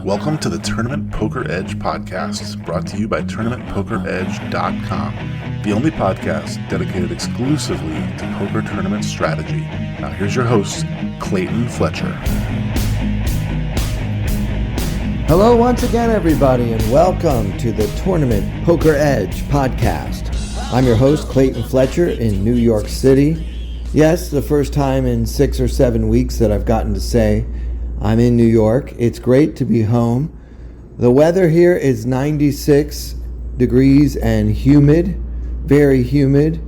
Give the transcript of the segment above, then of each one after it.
Welcome to the Tournament Poker Edge podcast, brought to you by TournamentPokerEdge.com, the only podcast dedicated exclusively to poker tournament strategy. Now here's your host, Clayton Fletcher. Hello once again, everybody, and welcome to the Tournament Poker Edge podcast. I'm your host, Clayton Fletcher, in New York City. Yes, the first time in 6 or 7 weeks that I've gotten to say I'm in New York. It's great to be home. The weather here is 96 degrees and humid, very humid,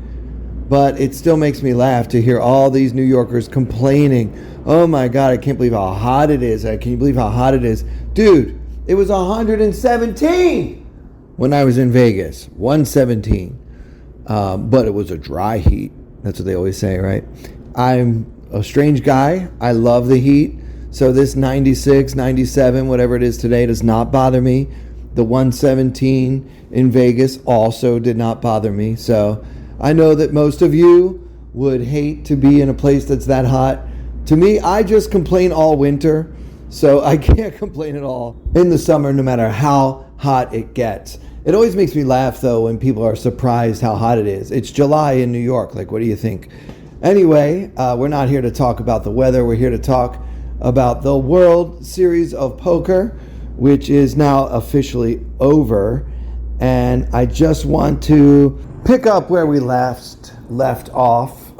but it still makes me laugh to hear all these New Yorkers complaining. Oh my God, I can't believe how hot it is. Can you believe how hot it is? Dude, it was 117 when I was in Vegas, 117. But it was a dry heat. That's what they always say, right? I'm a strange guy. I love the heat. So this 96, 97, whatever it is today does not bother me. The 117 in Vegas also did not bother me. So I know that most of you would hate to be in a place that's that hot. To me, I just complain all winter. So I can't complain at all in the summer, no matter how hot it gets. It always makes me laugh, though, when people are surprised how hot it is. It's July in New York. Like, what do you think? Anyway, we're not here to talk about the weather. We're here to talk about the World Series of Poker, which is now officially over. And I just want to pick up where we last left off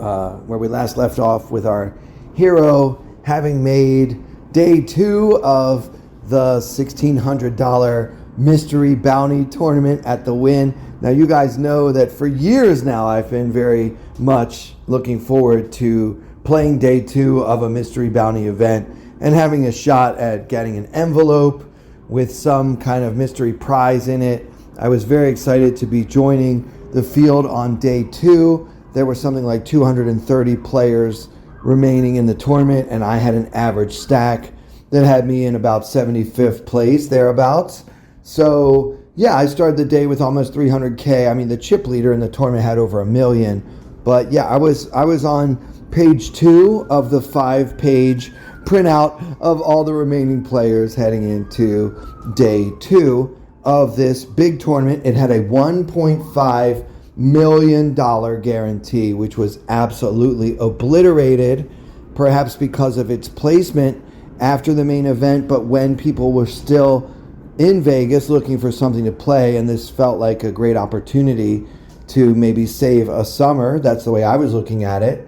with our hero having made day 2 of the $1,600 mystery bounty tournament at the Wynn. Now, you guys know that for years now I've been very much looking forward to playing day 2 of a mystery bounty event and having a shot at getting an envelope with some kind of mystery prize in it. I was very excited to be joining the field on day 2. There were something like 230 players remaining in the tournament, and I had an average stack that had me in about 75th place, thereabouts. So, yeah, I started the day with almost 300K. I mean, the chip leader in the tournament had over 1 million. But, yeah, I was on page 2 of the 5-page printout of all the remaining players heading into day 2 of this big tournament. It had a $1.5 million guarantee, which was absolutely obliterated, perhaps because of its placement after the main event, but when people were still in Vegas looking for something to play, and this felt like a great opportunity to maybe save a summer. That's the way I was looking at it.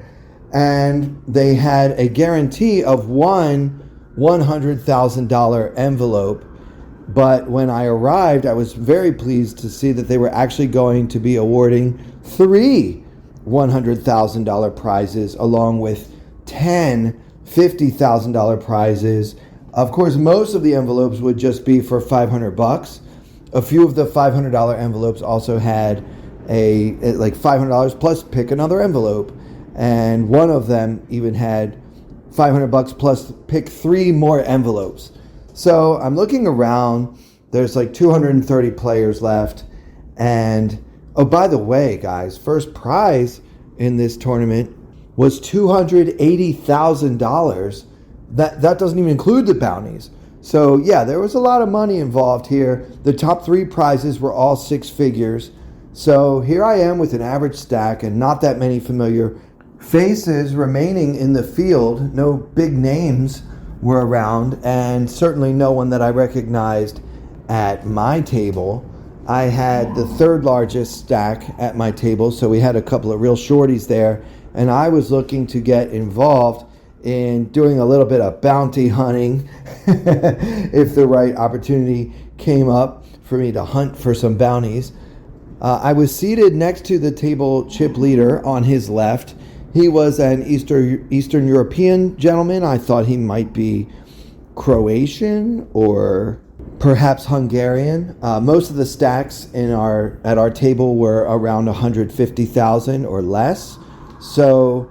And they had a guarantee of one $100,000 envelope. But when I arrived, I was very pleased to see that they were actually going to be awarding 3 $100,000 prizes, along with 10 $50,000 prizes. Of course, most of the envelopes would just be for $500. A few of the $500 envelopes also had a like $500 plus pick another envelope. And one of them even had $500 plus pick 3 more envelopes. So I'm looking around. There's like 230 players left. And, oh, by the way, guys, first prize in this tournament was $280,000. That doesn't even include the bounties. So, yeah, there was a lot of money involved here. The top 3 prizes were all 6 figures. So here I am with an average stack and not that many familiar faces remaining in the field. No big names were around, and certainly no one that I recognized at my table. I had the 3rd largest stack at my table, so we had a couple of real shorties there, and I was looking to get involved in doing a little bit of bounty hunting if the right opportunity came up for me to hunt for some bounties. I was seated next to the table chip leader on his left. He was an Eastern European gentleman. I thought he might be Croatian or perhaps Hungarian. Most of the stacks at our table were around 150,000 or less. So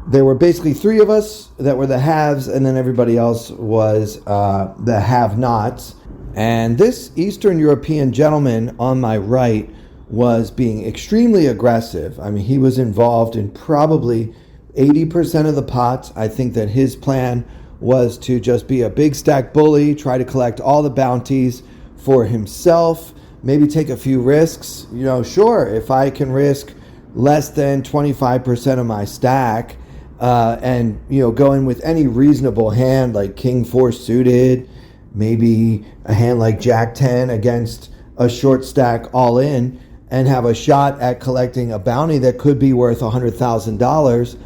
there were basically 3 of us that were the haves, and then everybody else was the have-nots. And this Eastern European gentleman on my right was being extremely aggressive. I mean, he was involved in probably 80% of the pots. I think that his plan was to just be a big stack bully, try to collect all the bounties for himself, maybe take a few risks. Sure, if I can risk less than 25% of my stack, and go in with any reasonable hand like King 4 suited, maybe a hand like Jack 10 against a short stack all in, and have a shot at collecting a bounty that could be worth $100,000,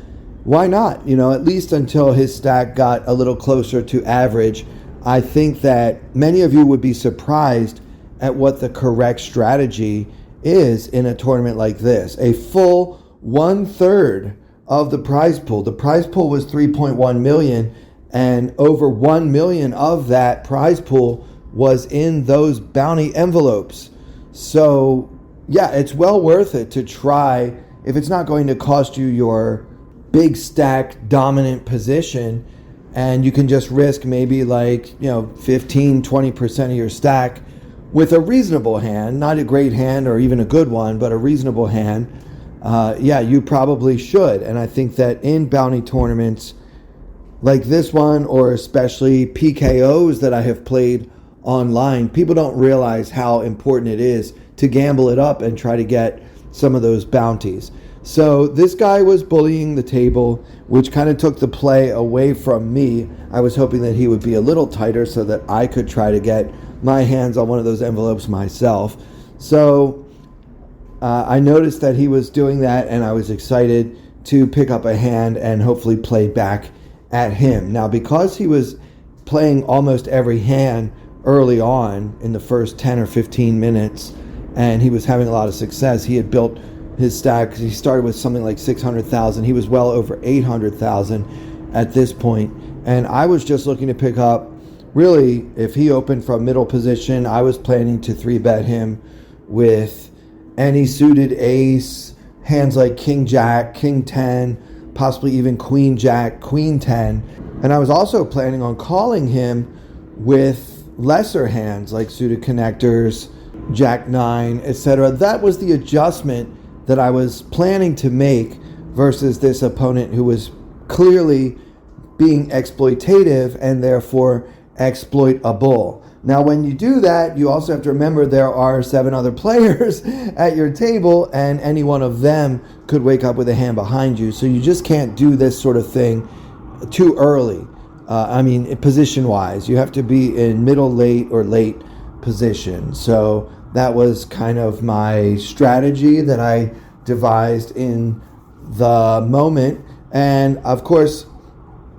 why not? At least until his stack got a little closer to average. I think that many of you would be surprised at what the correct strategy is in a tournament like this. A full 1/3 of the prize pool. The prize pool was 3.1 million, and over 1 million of that prize pool was in those bounty envelopes. So yeah, it's well worth it to try. If it's not going to cost you your big stack dominant position, and you can just risk maybe 15-20% of your stack with a reasonable hand, not a great hand or even a good one, but a reasonable hand, you probably should. And I think that in bounty tournaments like this one, or especially PKOs that I have played online, people don't realize how important it is to gamble it up and try to get some of those bounties. So this guy was bullying the table, which kind of took the play away from me. I was hoping that he would be a little tighter so that I could try to get my hands on one of those envelopes myself. So I noticed that he was doing that, and I was excited to pick up a hand and hopefully play back at him. Now, because he was playing almost every hand early on in the first 10 or 15 minutes, and he was having a lot of success, he had built his stack. He started with something like 600,000. He was well over 800,000 at this point. And I was just looking to pick up, really, if he opened from middle position, I was planning to 3-bet him with any suited ace, hands like King Jack, King 10, possibly even Queen Jack, Queen 10. And I was also planning on calling him with lesser hands like suited connectors, Jack 9, etc. That was the adjustment that I was planning to make versus this opponent who was clearly being exploitative and therefore exploitable. Now, when you do that, you also have to remember there are 7 other players at your table, and any one of them could wake up with a hand behind you. So you just can't do this sort of thing too early. Position-wise, you have to be in middle, late, or late position. So that was kind of my strategy that I devised in the moment. And of course,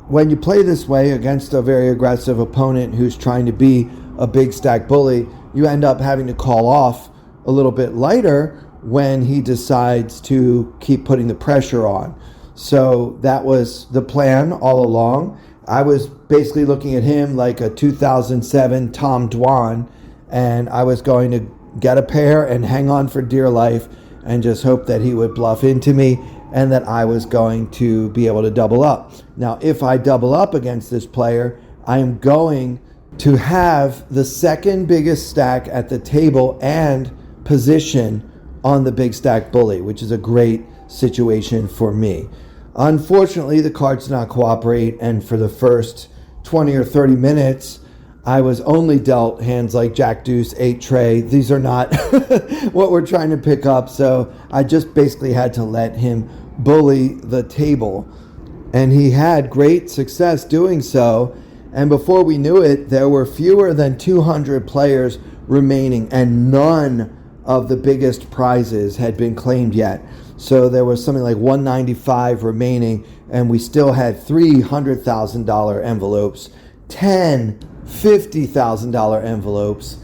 when you play this way against a very aggressive opponent who's trying to be a big stack bully, you end up having to call off a little bit lighter when he decides to keep putting the pressure on. So that was the plan all along. I was basically looking at him like a 2007 Tom Dwan, and I was going to get a pair and hang on for dear life and just hope that he would bluff into me and that I was going to be able to double up. Now, if I double up against this player, I am going to have the second biggest stack at the table and position on the big stack bully, which is a great situation for me. Unfortunately, the cards did not cooperate, and for the first 20 or 30 minutes, I was only dealt hands like Jack Deuce, 8 Trey. These are not what we're trying to pick up, so I just basically had to let him bully the table. And he had great success doing so, and before we knew it, there were fewer than 200 players remaining, and none of the biggest prizes had been claimed yet. So there was something like 195 remaining, and we still had $300,000 envelopes, 10 $50,000 envelopes,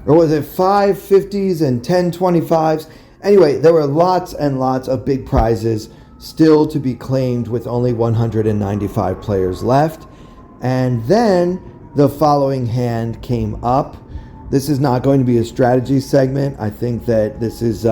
or was it 5 50s and 10 25s? Anyway, there were lots and lots of big prizes still to be claimed with only 195 players left. And then the following hand came up. This is not going to be a strategy segment. I think that this is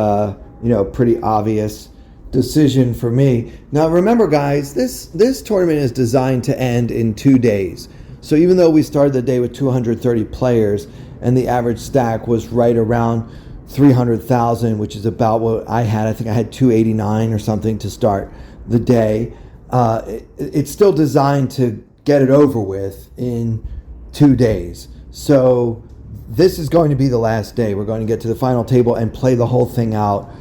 pretty obvious decision for me. Now remember, guys, this tournament is designed to end in 2 days. So even though we started the day with 230 players and the average stack was right around 300,000, which is about what I had. I think I had 289 or something to start the day. it's still designed to get it over with in 2 days. So this is going to be the last day. We're going to get to the final table and play the whole thing out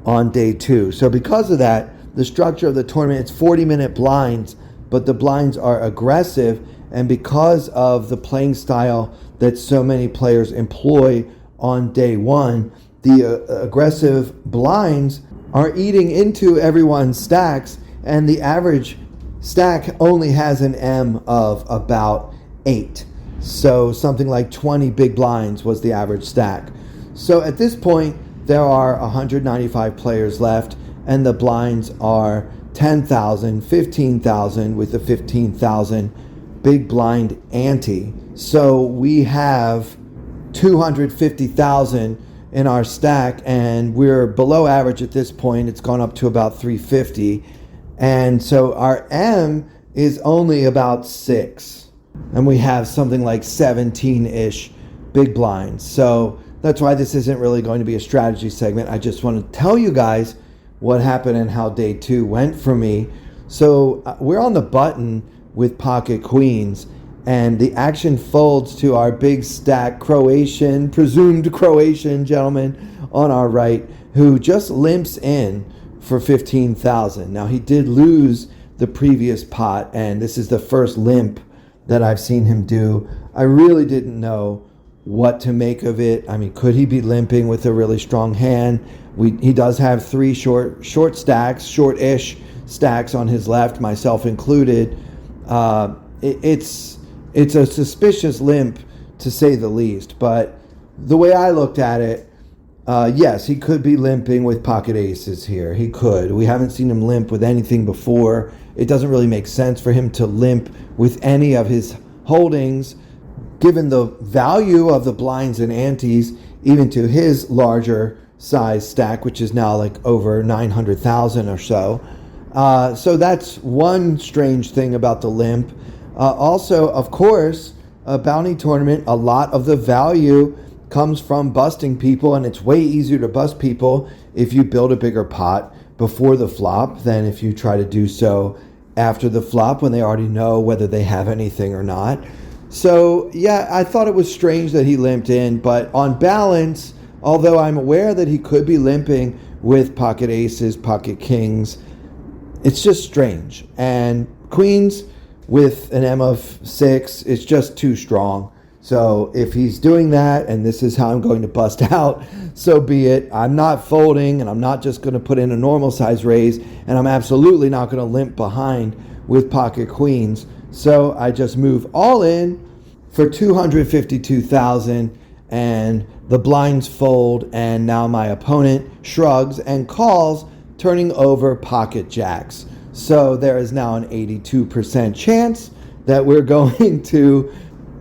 on day 2. So because of that, the structure of the tournament, it's 40-minute blinds, but the blinds are aggressive. And because of the playing style that so many players employ on day 1, the aggressive blinds are eating into everyone's stacks, and the average stack only has an M of about 8. So something like 20 big blinds was the average stack. So at this point, there are 195 players left, and the blinds are 10,000, 15,000 with the 15,000 big blind ante. So we have 250,000 in our stack, and we're below average at this point. It's gone up to about 350. And so our M is only about 6. And we have something like 17-ish big blinds. So that's why this isn't really going to be a strategy segment. I just want to tell you guys what happened and how day 2 went for me. So we're on the button with pocket queens, and the action folds to our big stack presumed Croatian gentleman on our right, who just limps in for 15,000. Now, he did lose the previous pot, and this is the first limp that I've seen him do. I really didn't know what to make of it. I mean, could he be limping with a really strong hand? He does have 3 short stacks, short-ish stacks on his left, myself included. It's a suspicious limp, to say the least. But the way I looked at it, yes, he could be limping with pocket aces here. He could. We haven't seen him limp with anything before. It doesn't really make sense for him to limp with any of his holdings, given the value of the blinds and antes, even to his larger size stack, which is now like over 900,000 or so. So that's one strange thing about the limp. Also, of course, a bounty tournament, a lot of the value comes from busting people, and it's way easier to bust people if you build a bigger pot before the flop than if you try to do so after the flop when they already know whether they have anything or not. So, yeah, I thought it was strange that he limped in, but on balance, although I'm aware that he could be limping with pocket aces, pocket kings, it's just strange. And queens with an M of 6, it's just too strong. So if he's doing that, and this is how I'm going to bust out, so be it. I'm not folding, and I'm not just going to put in a normal size raise, and I'm absolutely not going to limp behind with pocket queens. So I just move all in for 252,000, and the blinds fold, and now my opponent shrugs and calls, turning over pocket jacks. So there is now an 82% chance that we're going to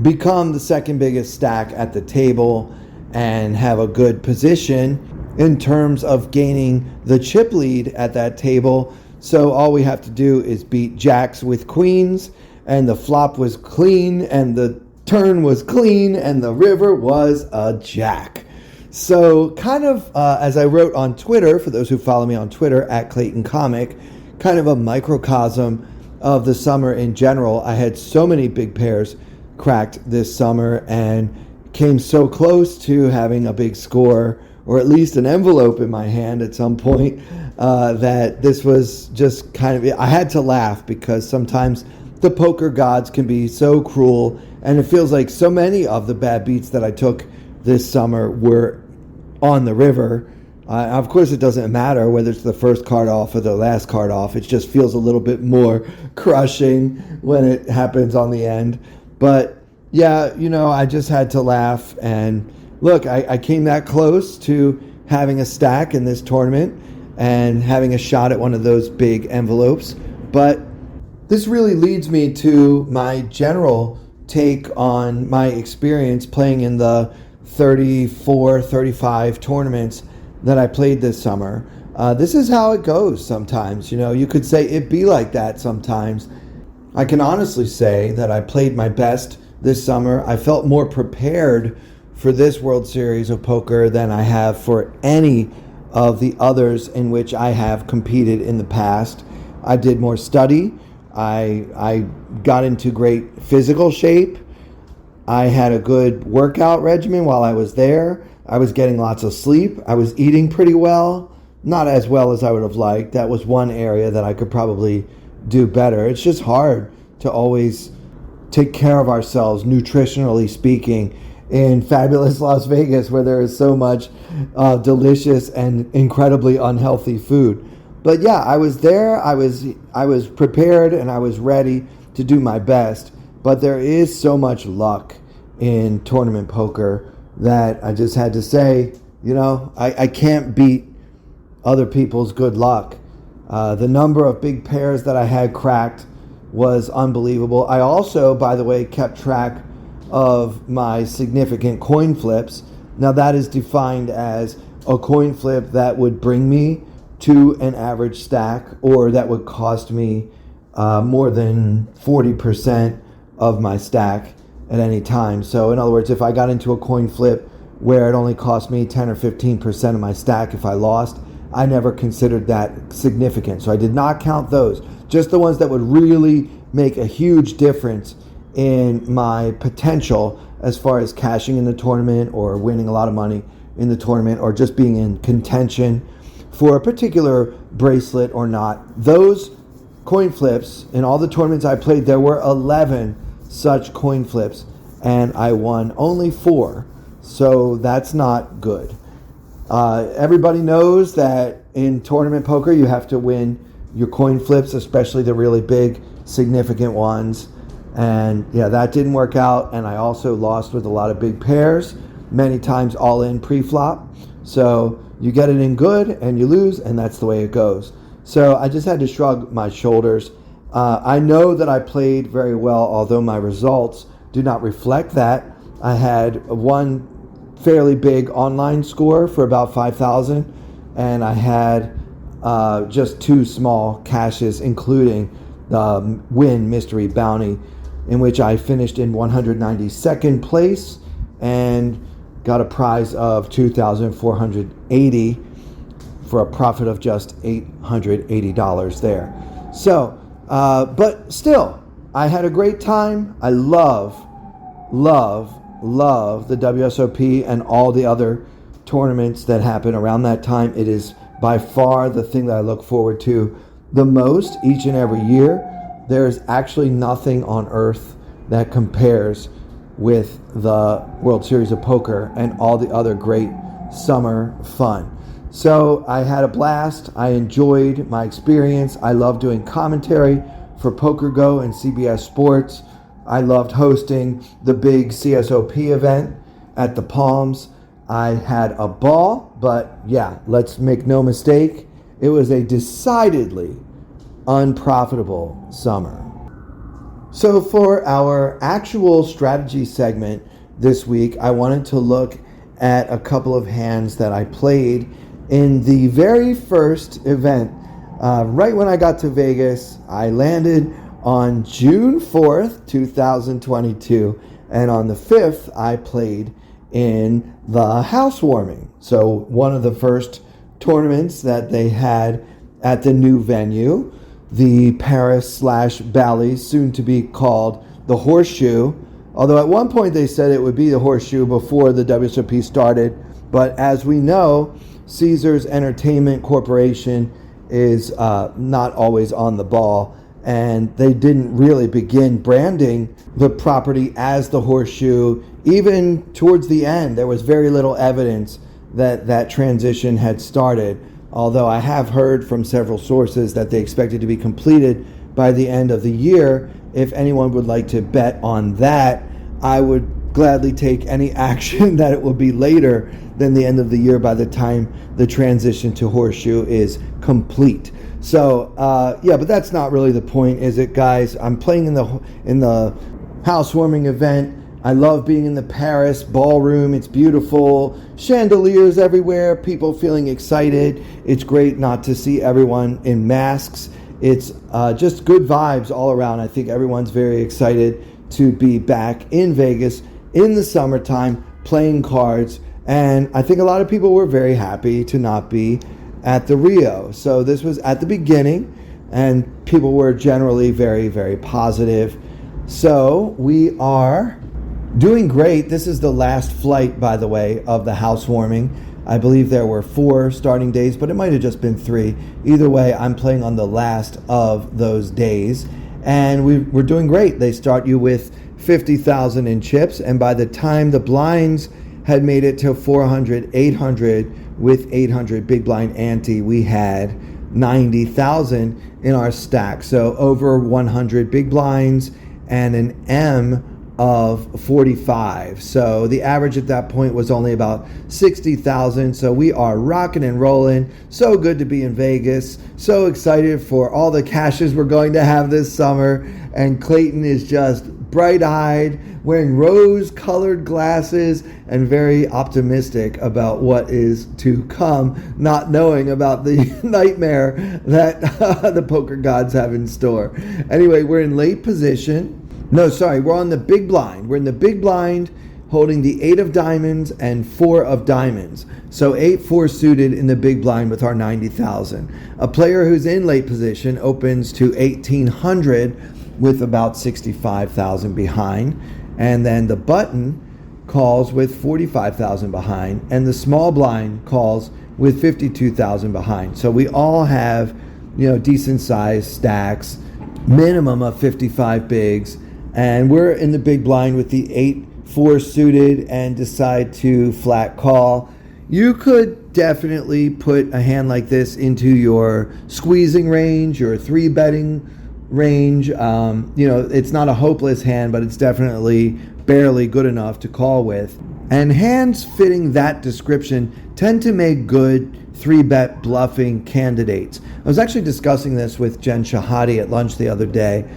become the second biggest stack at the table and have a good position in terms of gaining the chip lead at that table. So all we have to do is beat jacks with queens, and the flop was clean, and the turn was clean, and the river was a jack. So kind of, as I wrote on Twitter, for those who follow me on Twitter, at Clayton Comic, kind of a microcosm of the summer in general. I had so many big pairs cracked this summer and came so close to having a big score, or at least an envelope in my hand at some point, that this was just kind of, I had to laugh, because sometimes the poker gods can be so cruel, and it feels like so many of the bad beats that I took this summer were on the river. Of course, it doesn't matter whether it's the first card off or the last card off. It just feels a little bit more crushing when it happens on the end. But yeah, I just had to laugh. And look, I came that close to having a stack in this tournament and having a shot at one of those big envelopes. But this really leads me to my general take on my experience playing in the 34, 35 tournaments that I played this summer. This is how it goes sometimes. You could say it be like that sometimes. I can honestly say that I played my best this summer. I felt more prepared for this World Series of Poker than I have for any of the others in which I have competed in the past. I did more study. I got into great physical shape. I had a good workout regimen while I was there. I was getting lots of sleep. I was eating pretty well. Not as well as I would have liked. That was one area that I could probably do better. It's just hard to always take care of ourselves, nutritionally speaking, in fabulous Las Vegas, where there is so much delicious and incredibly unhealthy food. But yeah, I was there. I was prepared and I was ready to do my best. But there is so much luck in tournament poker that I just had to say, I can't beat other people's good luck. The number of big pairs that I had cracked was unbelievable. I also, by the way, kept track of my significant coin flips. Now that is defined as a coin flip that would bring me to an average stack, or that would cost me more than 40% of my stack at any time. So in other words, if I got into a coin flip where it only cost me 10 or 15% of my stack if I lost, I never considered that significant. So I did not count those. Just the ones that would really make a huge difference in my potential as far as cashing in the tournament or winning a lot of money in the tournament or just being in contention for a particular bracelet or not. Those coin flips, in all the tournaments I played, there were 11 such coin flips, and I won only 4. So that's not good. Everybody knows that in tournament poker you have to win your coin flips, especially the really big, significant ones. And yeah, that didn't work out. And I also lost with a lot of big pairs, many times all in pre-flop. So you get it in good and you lose, and that's the way it goes. So I just had to shrug my shoulders. I know that I played very well, although my results do not reflect that. I had one fairly big online score for about 5,000, and I had just 2 small cashes, including the Win Mystery Bounty, in which I finished in 192nd place and got a prize of $2,480 for a profit of just $880 there. So, but still, I had a great time. I love the WSOP and all the other tournaments that happen around that time. It is by far the thing that I look forward to the most each and every year. There's actually nothing on earth that compares with the World Series of Poker and all the other great summer fun. So I had a blast. I enjoyed my experience. I love doing commentary for PokerGo and CBS Sports. I loved hosting the big CSOP event at the Palms. I had a ball, but yeah, let's make no mistake, it was a decidedly unprofitable summer. So for our actual strategy segment this week, I wanted to look at a couple of hands that I played in the very first event. Right when I got to Vegas, I landed on June 4th, 2022, and on the 5th, I played in the housewarming. So one of the first tournaments that they had at the new venue, the Paris/Bally's, soon to be called the Horseshoe. Although at one point they said it would be the Horseshoe before the WSOP started. But as we know, Caesars Entertainment Corporation is not always on the ball. And they didn't really begin branding the property as the Horseshoe. Even towards the end, there was very little evidence that that transition had started. Although I have heard from several sources that they expected to be completed by the end of the year. If anyone would like to bet on that, I would gladly take any action that it will be later than the end of the year by the time the transition to Horseshoe is complete. So, yeah, but that's not really the point, is it, guys? I'm playing in the housewarming event. I love being in the Paris ballroom. It's beautiful. Chandeliers everywhere. People feeling excited. It's great not to see everyone in masks. It's just good vibes all around. I think everyone's very excited to be back in Vegas in the summertime playing cards. And I think a lot of people were very happy to not be at the Rio. So this was at the beginning. and people were generally very, very positive. So we are doing great. This is the last flight, by the way, of the housewarming. I believe there were 4 starting days, but it might have just been 3. Either way, I'm playing on the last of those days, and we're doing great. They start you with 50,000 in chips, and by the time the blinds had made it to 400, 800 with 800 big blind ante, we had 90,000 in our stack. So over 100 big blinds and an M of 45. So the average at that point was only about 60,000. So we are rocking and rolling. So good to be in Vegas. So excited for all the cashes we're going to have this summer. And Clayton is just bright-eyed, wearing rose-colored glasses, and very optimistic about what is to come, not knowing about the nightmare that the poker gods have in store. Anyway, we're in late position. No, sorry, we're on the big blind. We're in the big blind holding the 8 of diamonds and 4 of diamonds. So 8-4 suited in the big blind with our 90,000. A player who's in late position opens to 1,800 with about 65,000 behind. And then the button calls with 45,000 behind. And the small blind calls with 52,000 behind. So we all have, decent sized stacks, minimum of 55 bigs. And we're in the big blind with the 8-4 suited and decide to flat call. You could definitely put a hand like this into your squeezing range, your 3-betting range. It's not a hopeless hand, but it's definitely barely good enough to call with. And hands fitting that description tend to make good 3-bet bluffing candidates. I was actually discussing this with Jen Shahadi at lunch the other day.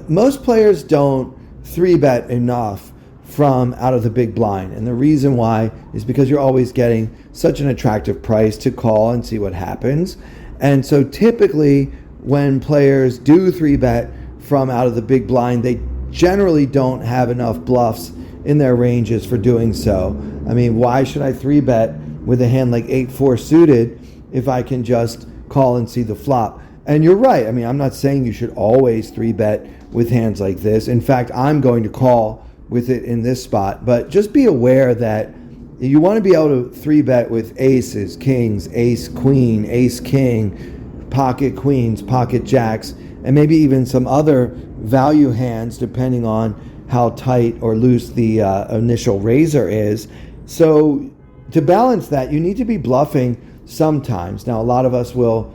Most players don't 3-bet enough from out of the big blind. And the reason why is because you're always getting such an attractive price to call and see what happens. And so typically when players do 3-bet from out of the big blind, they generally don't have enough bluffs in their ranges for doing so. I mean, why should I 3-bet with a hand like 8-4 suited if I can just call and see the flop? And you're right. I mean, I'm not saying you should always 3-bet with hands like this. In fact, I'm going to call with it in this spot. But just be aware that you want to be able to 3-bet with aces, kings, ace, queen, ace, king, pocket queens, pocket jacks, and maybe even some other value hands depending on how tight or loose the initial raiser is. So to balance that, you need to be bluffing sometimes. Now, a lot of us will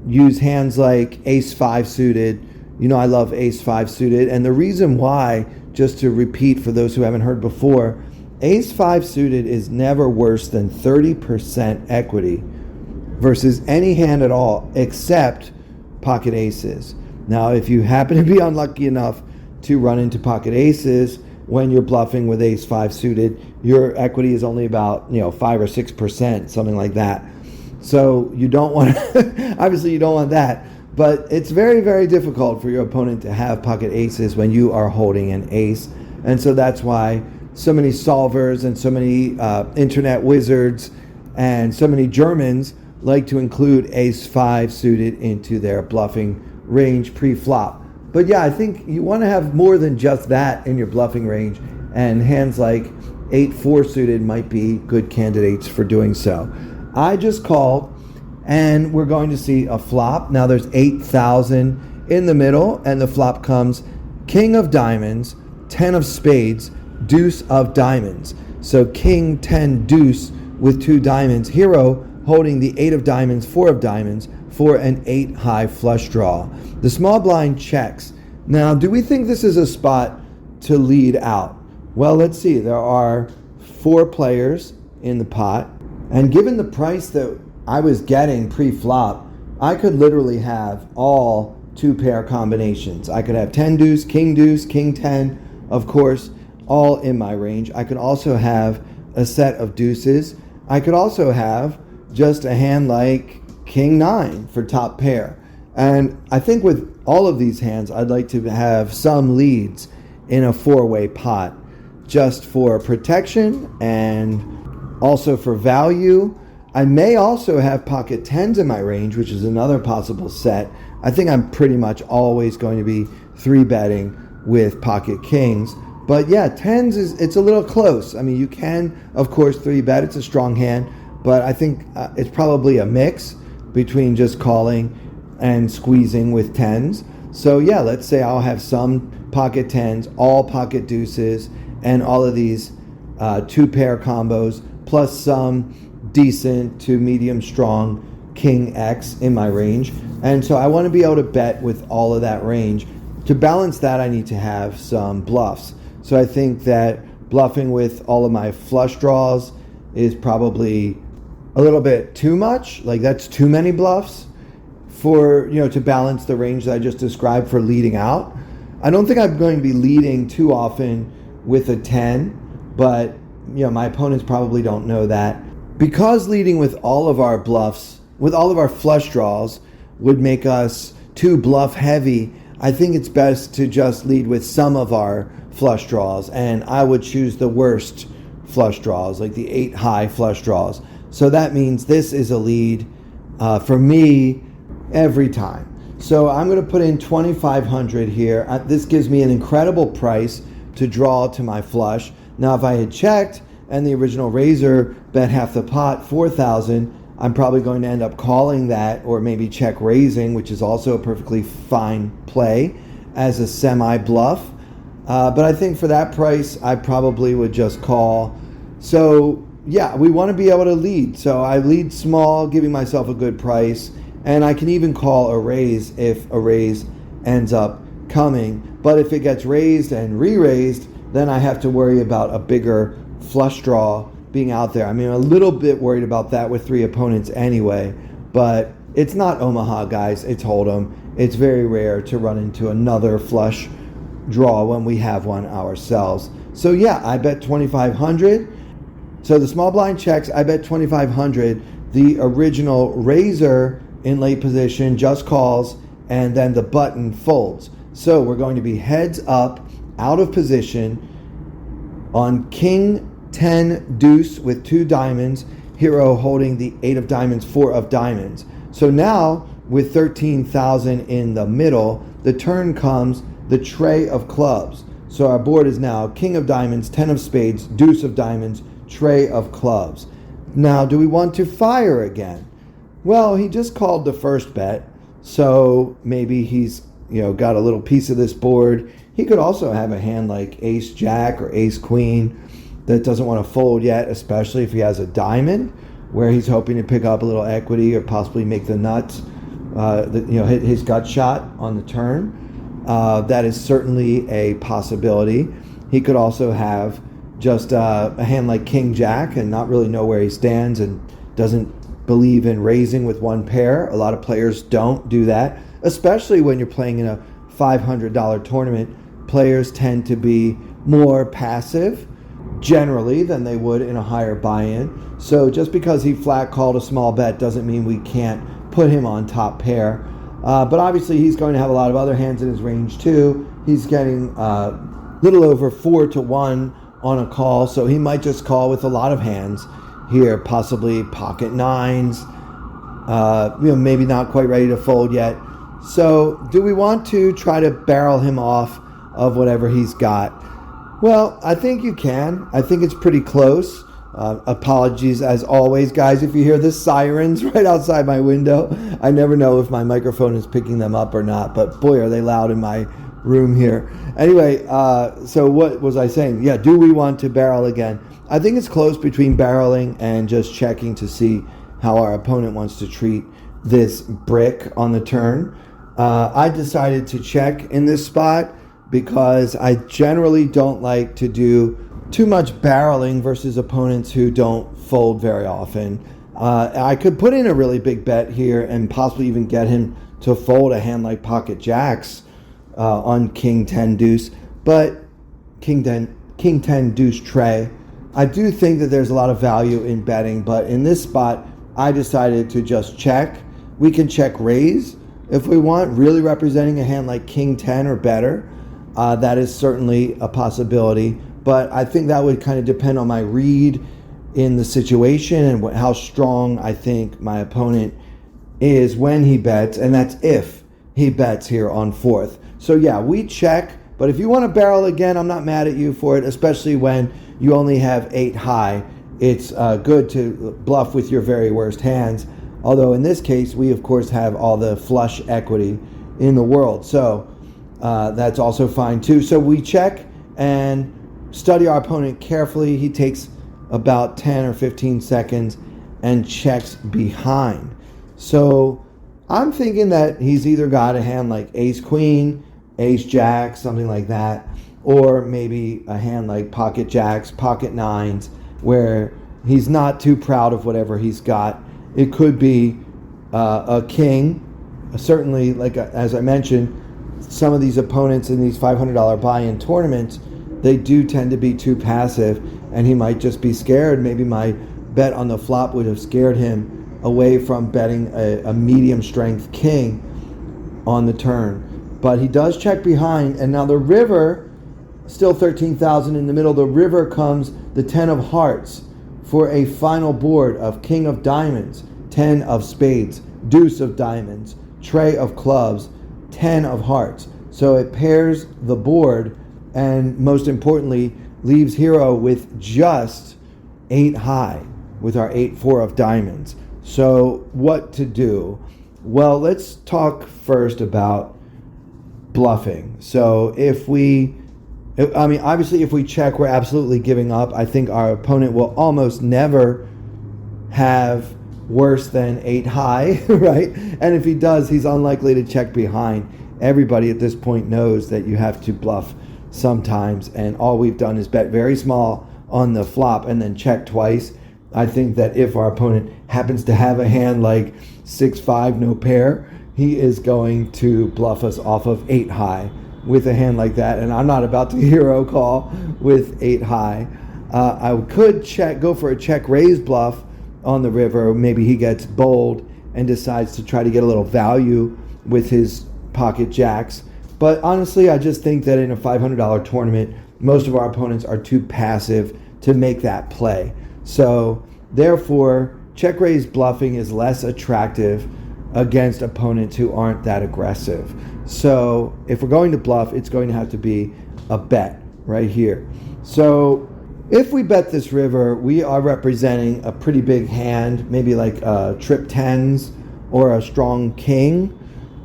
use hands like ace-5 suited. I love ace-5 suited. And the reason why, just to repeat for those who haven't heard before, ace-5 suited is never worse than 30% equity versus any hand at all except pocket aces. Now, if you happen to be unlucky enough to run into pocket aces when you're bluffing with ace-5 suited, your equity is only about 5 or 6%, something like that. So you don't want obviously you don't want that, but it's very, very difficult for your opponent to have pocket aces when you are holding an ace. And so that's why so many solvers and so many internet wizards and so many Germans like to include ace-5 suited into their bluffing range pre-flop. But yeah, I think you want to have more than just that in your bluffing range, and hands like 8-4 suited might be good candidates for doing so. I just called, and we're going to see a flop. Now there's 8,000 in the middle, and the flop comes king of diamonds, 10 of spades, deuce of diamonds. So king, 10, deuce with 2 diamonds. Hero holding the 8 of diamonds, 4 of diamonds for an 8 high flush draw. The small blind checks. Now, do we think this is a spot to lead out? Well, let's see. There are 4 players in the pot. And given the price that I was getting pre-flop, I could literally have all 2-pair combinations. I could have 10 deuce, king 10, of course, all in my range. I could also have a set of deuces. I could also have just a hand like king 9 for top pair. And I think with all of these hands, I'd like to have some leads in a 4-way pot just for protection and also for value. I may also have pocket tens in my range, which is another possible set. I think I'm pretty much always going to be 3-betting with pocket kings. But yeah, tens it's a little close. I mean, you can, of course, 3-bet. It's a strong hand. But I think it's probably a mix between just calling and squeezing with tens. So yeah, let's say I'll have some pocket tens, all pocket deuces, and all of these 2-pair combos, plus some decent to medium strong king X in my range. And so I want to be able to bet with all of that range. To balance that, I need to have some bluffs. So I think that bluffing with all of my flush draws is probably a little bit too much. Like, that's too many bluffs for, to balance the range that I just described for leading out. I don't think I'm going to be leading too often with a 10, but my opponents probably don't know that. Because leading with all of our bluffs, with all of our flush draws, would make us too bluff heavy, I think it's best to just lead with some of our flush draws, and I would choose the worst flush draws, like the 8 high flush draws. So that means this is a lead for me every time. So I'm going to put in 2,500 here. This gives me an incredible price to draw to my flush. Now, if I had checked and the original raiser bet half the pot, 4,000, I'm probably going to end up calling that, or maybe check raising, which is also a perfectly fine play as a semi-bluff. But I think for that price, I probably would just call. So yeah, we want to be able to lead. So I lead small, giving myself a good price, and I can even call a raise if a raise ends up coming. But if it gets raised and re-raised, then I have to worry about a bigger flush draw being out there. I mean, I'm a little bit worried about that with 3 opponents anyway, but it's not Omaha, guys. It's Hold'em. It's very rare to run into another flush draw when we have one ourselves. So yeah, I bet 2,500. So the small blind checks, I bet 2,500. The original raiser in late position just calls, and then the button folds. So we're going to be heads up, out of position, on king 10 deuce with 2 diamonds, hero holding the 8 of diamonds, 4 of diamonds. So now with 13,000 in the middle, the turn comes the tray of clubs. So our board is now king of diamonds, 10 of spades, deuce of diamonds, tray of clubs. Now, do we want to fire again? Well, he just called the first bet, so maybe he's got a little piece of this board. He could also have a hand like ace jack or ace queen that doesn't want to fold yet, especially if he has a diamond where he's hoping to pick up a little equity or possibly make the nuts, hit his gut shot on the turn. That is certainly a possibility. He could also have just a hand like king jack and not really know where he stands and doesn't believe in raising with one pair. A lot of players don't do that, especially when you're playing in a $500 tournament. Players tend to be more passive generally than they would in a higher buy-in. So just because he flat called a small bet doesn't mean we can't put him on top pair. But obviously he's going to have a lot of other hands in his range too. He's getting little over 4-1 on a call, so he might just call with a lot of hands here, possibly pocket nines, maybe not quite ready to fold yet. So do we want to try to barrel him off of whatever he's got? Well, I think you can. I think it's pretty close. Apologies as always, guys, if you hear the sirens right outside my window. I never know if my microphone is picking them up or not, but boy, are they loud in my room here. Anyway, so what was I saying? Yeah, do we want to barrel again? I think it's close between barreling and just checking to see how our opponent wants to treat this brick on the turn. I decided to check in this spot because I generally don't like to do too much barreling versus opponents who don't fold very often. I could put in a really big bet here and possibly even get him to fold a hand like pocket jacks on king 10 deuce, but king 10 deuce tray. I do think that there's a lot of value in betting, but in this spot, I decided to just check. We can check raise if we want, really representing a hand like king 10 or better. That is certainly a possibility, but I think that would kind of depend on my read in the situation and how strong I think my opponent is when he bets, and that's if he bets here on fourth. So yeah, we check, but if you want to barrel again, I'm not mad at you for it, especially when you only have 8 high. It's good to bluff with your very worst hands, although in this case, we of course have all the flush equity in the world, so that's also fine too. So we check and study our opponent carefully. He takes about 10 or 15 seconds and checks behind. So I'm thinking that he's either got a hand like ace queen, ace jack, something like that, or maybe a hand like pocket jacks, pocket nines, where he's not too proud of whatever he's got. It could be a king. Certainly, like as I mentioned, some of these opponents in these $500 buy-in tournaments, they do tend to be too passive, and he might just be scared. Maybe my bet on the flop would have scared him away from betting a medium strength king on the turn. But he does check behind, and now the river, still 13,000 in the middle. The river comes the 10 of hearts for a final board of king of diamonds, 10 of spades, deuce of diamonds, trey of clubs, 10 of hearts. So it pairs the board, and most importantly, leaves hero with just 8 high with our 8-4 of diamonds. So what to do? Well, let's talk first about bluffing. So obviously if we check, we're absolutely giving up. I think our opponent will almost never have worse than 8 high, right? And if he does, he's unlikely to check behind. Everybody at this point knows that you have to bluff sometimes, and all we've done is bet very small on the flop and then check twice. I think that if our opponent happens to have a hand like 6-5 no pair, he is going to bluff us off of 8 high with a hand like that, and I'm not about to hero call with 8 high. I could go for a check raise bluff on the river. Maybe he gets bold and decides to try to get a little value with his pocket jacks. But honestly, I just think that in a $500 tournament, most of our opponents are too passive to make that play. So therefore, check raise bluffing is less attractive against opponents who aren't that aggressive. So if we're going to bluff, it's going to have to be a bet right here. So if we bet this river, we are representing a pretty big hand, maybe like trip tens or a strong king,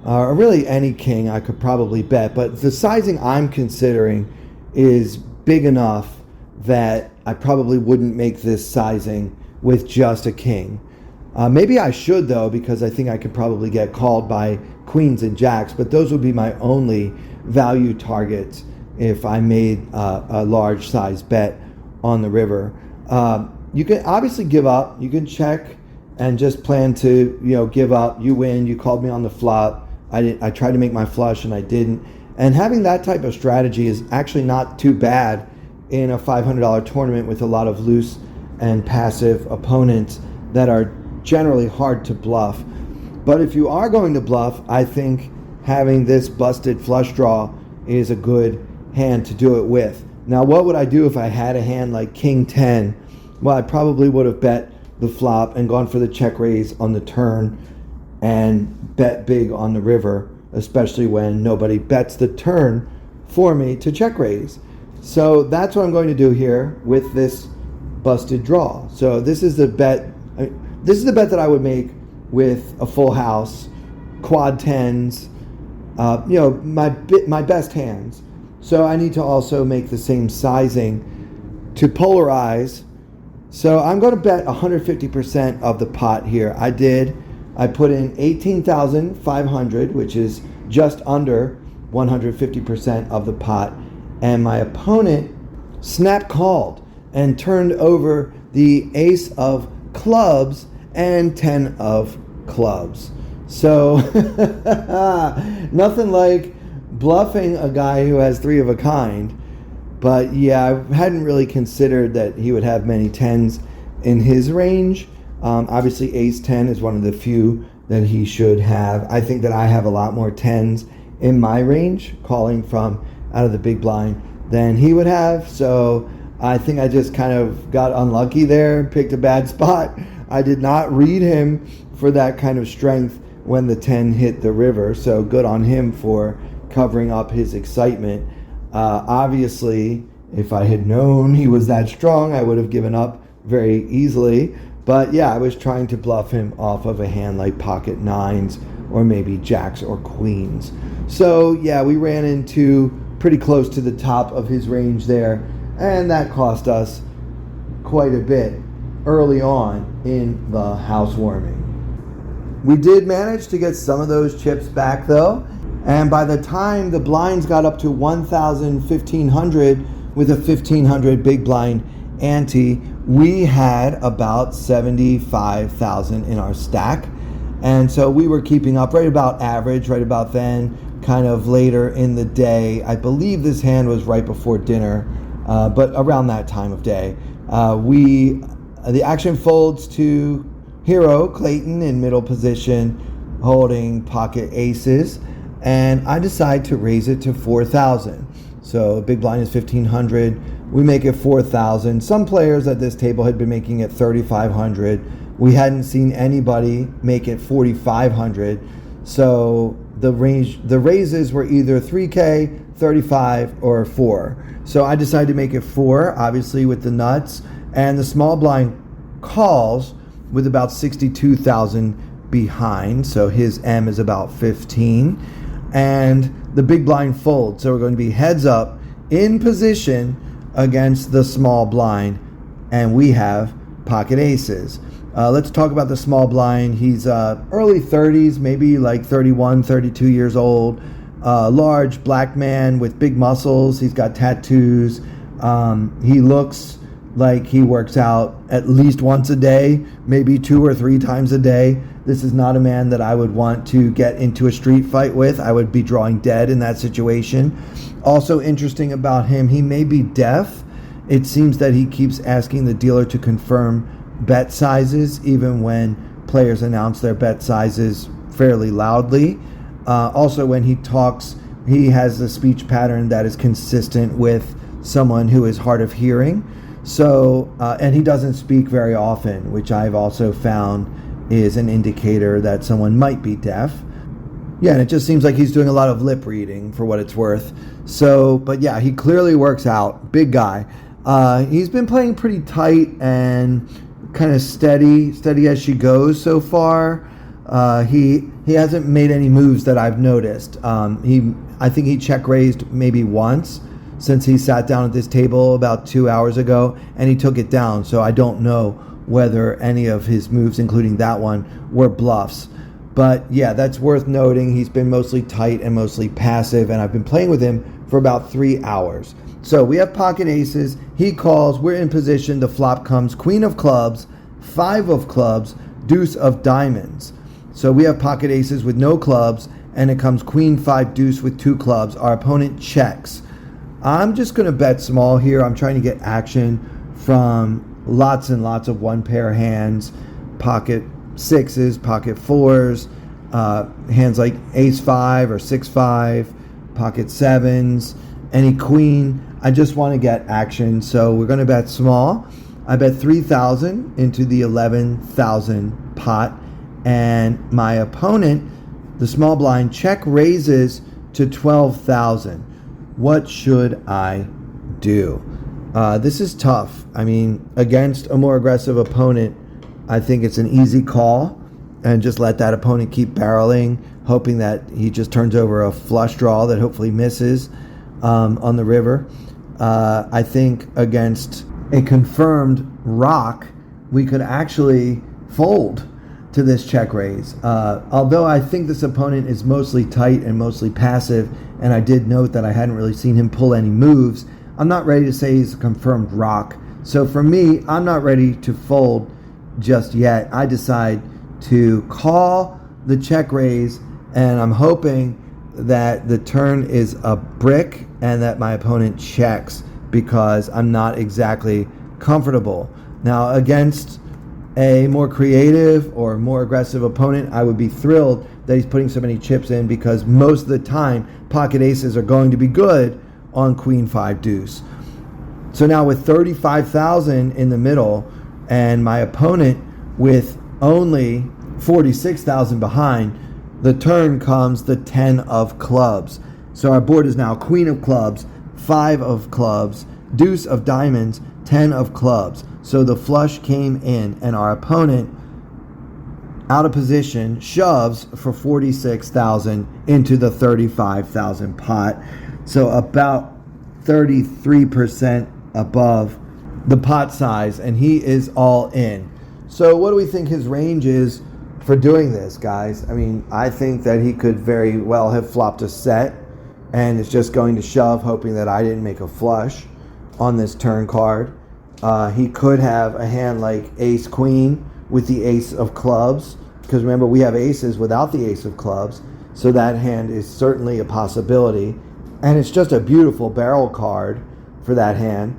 or really any king I could probably bet. But the sizing I'm considering is big enough that I probably wouldn't make this sizing with just a king. Maybe I should, though, because I think I could probably get called by queens and jacks, but those would be my only value targets if I made a large size bet on the river. You can obviously give up. You can check and just plan to, give up. You win. You called me on the flop. I tried to make my flush and I didn't. And having that type of strategy is actually not too bad in a $500 tournament with a lot of loose and passive opponents that are generally hard to bluff. But if you are going to bluff, I think having this busted flush draw is a good hand to do it with. Now, what would I do if I had a hand like King 10? Well, I probably would have bet the flop and gone for the check raise on the turn and bet big on the river, especially when nobody bets the turn for me to check raise. So that's what I'm going to do here with this busted draw. So this is the bet. This is the bet that I would make with a full house, quad tens, my best hands. So I need to also make the same sizing to polarize. So I'm going to bet 150% of the pot here. I put in 18,500, which is just under 150% of the pot. And my opponent snap called and turned over the ace of clubs and 10 of clubs. So nothing like bluffing a guy who has 3 of a kind. But yeah, I hadn't really considered that he would have many 10s in his range. Obviously ace 10 is one of the few that he should have. I think that I have a lot more 10s in my range, calling from out of the big blind, than he would have. So I think I just kind of got unlucky there and picked a bad spot. I did not read him for that kind of strength when the 10 hit the river, so good on him for covering up his excitement. Obviously, if I had known he was that strong, I would have given up very easily. But yeah, I was trying to bluff him off of a hand like pocket nines or maybe jacks or queens. So yeah, we ran into pretty close to the top of his range there, and that cost us quite a bit early on in the housewarming. We did manage to get some of those chips back though, and by the time the blinds got up to 1,000, 1,500 with a 1,500 big blind ante, we had about 75,000 in our stack. And so we were keeping up right about average, right about then, kind of later in the day. I believe this hand was right before dinner, but around that time of day. The action folds to hero, Clayton, in middle position, holding pocket aces. And I decide to raise it to 4,000. So big blind is 1,500. We make it 4,000. Some players at this table had been making it 3,500. We hadn't seen anybody make it 4,500. So the raises were either 3K, 35, or 4. So I decided to make it 4, obviously with the nuts. And the small blind calls with about 62,000 behind. So his M is about 15. And the big blind folds. So we're going to be heads up in position against the small blind, and we have pocket aces. Let's talk about the small blind. He's early 30s, maybe like 31, 32 years old. Large black man with big muscles. He's got tattoos. He looks like he works out at least once a day, maybe 2 or 3 times a day. This is not a man that I would want to get into a street fight with. I would be drawing dead in that situation. Also interesting about him, he may be deaf. It seems that he keeps asking the dealer to confirm bet sizes, even when players announce their bet sizes fairly loudly. Also, when he talks, he has a speech pattern that is consistent with someone who is hard of hearing. So, and he doesn't speak very often, which I've also found is an indicator that someone might be deaf. Yeah, and it just seems like he's doing a lot of lip reading for what it's worth. So, but yeah, he clearly works out. Big guy. He's been playing pretty tight and kind of steady as she goes so far. He hasn't made any moves that I've noticed. I think he check raised maybe once since he sat down at this table about 2 hours ago, and he took it down. So I don't know whether any of his moves, including that one, were bluffs. But yeah, that's worth noting. He's been mostly tight and mostly passive, and I've been playing with him for about 3 hours. So we have pocket aces. He calls. We're in position. The flop comes queen of clubs, 5 of clubs, deuce of diamonds. So we have pocket aces with no clubs, and it comes queen 5 deuce with 2 clubs. Our opponent checks. I'm just going to bet small here. I'm trying to get action from lots and lots of one pair hands, pocket 6s, pocket 4s, hands like ace 5 or 6-5, pocket 7s, any queen. I just want to get action, so we're going to bet small. I bet 3,000 into the 11,000 pot, and my opponent, the small blind, check raises to 12,000. What should I do? This is tough. I mean, against a more aggressive opponent, I think it's an easy call and just let that opponent keep barreling, hoping that he just turns over a flush draw that hopefully misses on the river. I think against a confirmed rock, we could actually fold to this check raise. Although I think this opponent is mostly tight and mostly passive, and I did note that I hadn't really seen him pull any moves, I'm not ready to say he's a confirmed rock. So for me, I'm not ready to fold just yet. I decide to call the check raise, and I'm hoping that the turn is a brick and that my opponent checks, because I'm not exactly comfortable. Now, against a more creative or more aggressive opponent, I would be thrilled that he's putting so many chips in, because most of the time pocket aces are going to be good on queen 5 deuce. So now with 35,000 in the middle and my opponent with only 46,000 behind, the turn comes the 10 of clubs. So our board is now queen of clubs, 5 of clubs, deuce of diamonds, 10 of clubs. So the flush came in and our opponent, out of position, shoves for 46,000 into the 35,000 pot. So about 33% above the pot size, and he is all in. So what do we think his range is for doing this, guys? I mean, I think that he could very well have flopped a set and is just going to shove, hoping that I didn't make a flush on this turn card. He could have a hand like ace queen with the ace of clubs, because remember, we have aces without the ace of clubs, so that hand is certainly a possibility, and it's just a beautiful barrel card for that hand.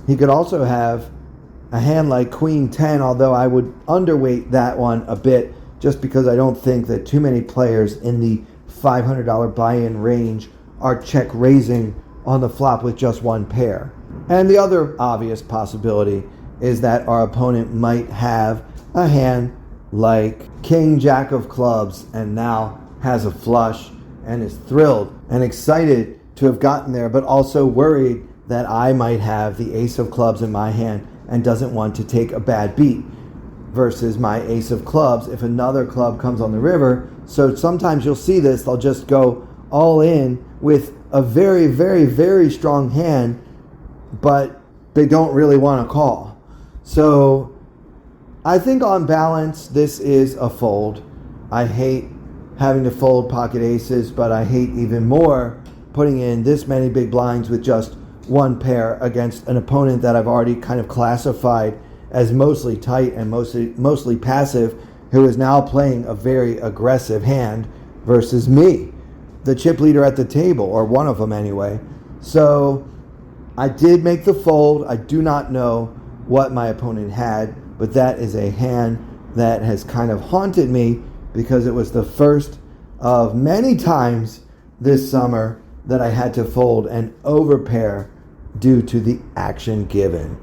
He could also have a hand like queen 10, although I would underweight that one a bit, just because I don't think that too many players in the $500 buy-in range are check raising on the flop with just one pair. And the other obvious possibility is that our opponent might have a hand like king jack of clubs and now has a flush and is thrilled and excited to have gotten there, but also worried that I might have the ace of clubs in my hand and doesn't want to take a bad beat versus my ace of clubs if another club comes on the river. So sometimes you'll see this, they'll just go all in with a very, very, very strong hand, but they don't really want to call. So I think on balance, this is a fold. I hate having to fold pocket aces, but I hate even more putting in this many big blinds with just one pair against an opponent that I've already kind of classified as mostly tight and mostly passive, who is now playing a very aggressive hand versus me, the chip leader at the table, or one of them anyway. So I did make the fold. I do not know what my opponent had, but that is a hand that has kind of haunted me because it was the first of many times this summer that I had to fold an overpair due to the action given.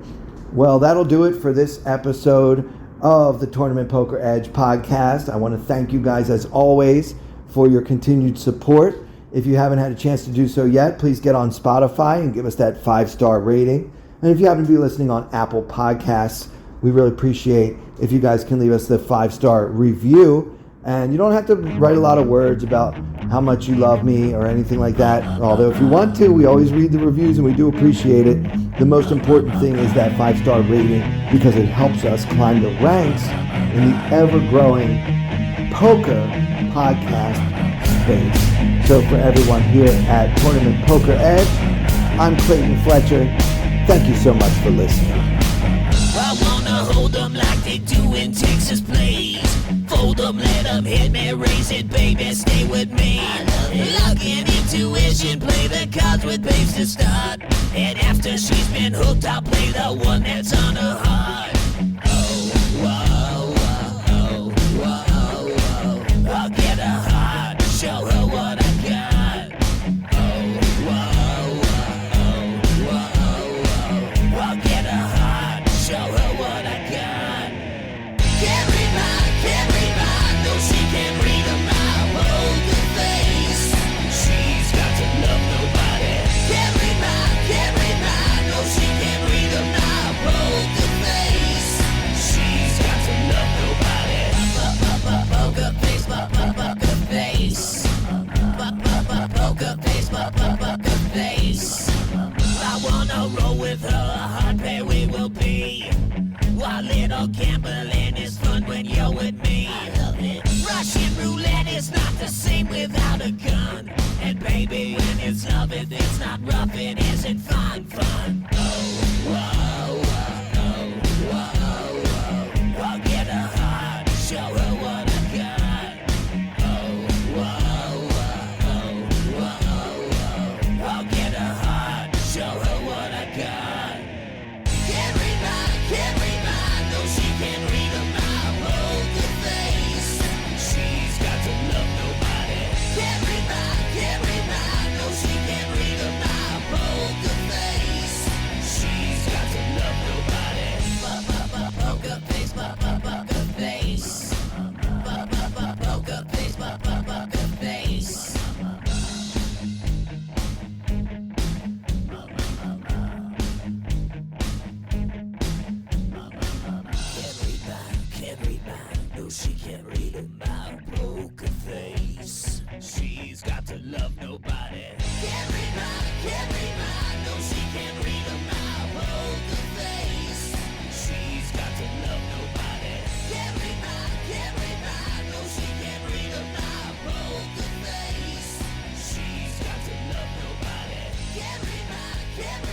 Well, that'll do it for this episode of the Tournament Poker Edge podcast. I want to thank you guys, as always, for your continued support. If you haven't had a chance to do so yet, please get on Spotify and give us that 5-star rating. And if you happen to be listening on Apple Podcasts, we really appreciate if you guys can leave us the 5-star review. And you don't have to write a lot of words about how much you love me or anything like that. Although if you want to, we always read the reviews and we do appreciate it. The most important thing is that 5-star rating, because it helps us climb the ranks in the ever-growing poker podcast space. So for everyone here at Tournament Poker Edge, I'm Clayton Fletcher. Thank you so much for listening. I wanna hold them like they do in Texas plays. Fold them, let them hit me, raise it, baby, stay with me. Luck and intuition, play the cards with babes to start. And after she's been hooked, I'll play the one that's on her heart. Oh, whoa, whoa, whoa, whoa. I'll get her heart, show her what I got. Oh, whoa, whoa, whoa, whoa. I'll get her heart, show her what I got. Can't read mine, no, she can't read a mile. Poker face, she's got to love nobody. Can't read mine, no, she can't read a mile. Poker face, she's got to love nobody. Poker face, poker face. Poker face, poker face. I wanna roll with her, a hard pair we will be. While little gambling is fun when you're with me. I love it. Russian roulette is not the same without a gun. And baby, when it's love, it's not rough, it isn't fun. Oh, whoa, whoa, whoa, whoa. I'll get her heart, show her what I got. Oh, whoa, whoa, whoa, whoa. I'll get her heart, show her what I got. Can't read mine, no, she can't read a mile. Poker face, she's got to love nobody. Can't read mine, no, she can't read a mile. Poker face. can't read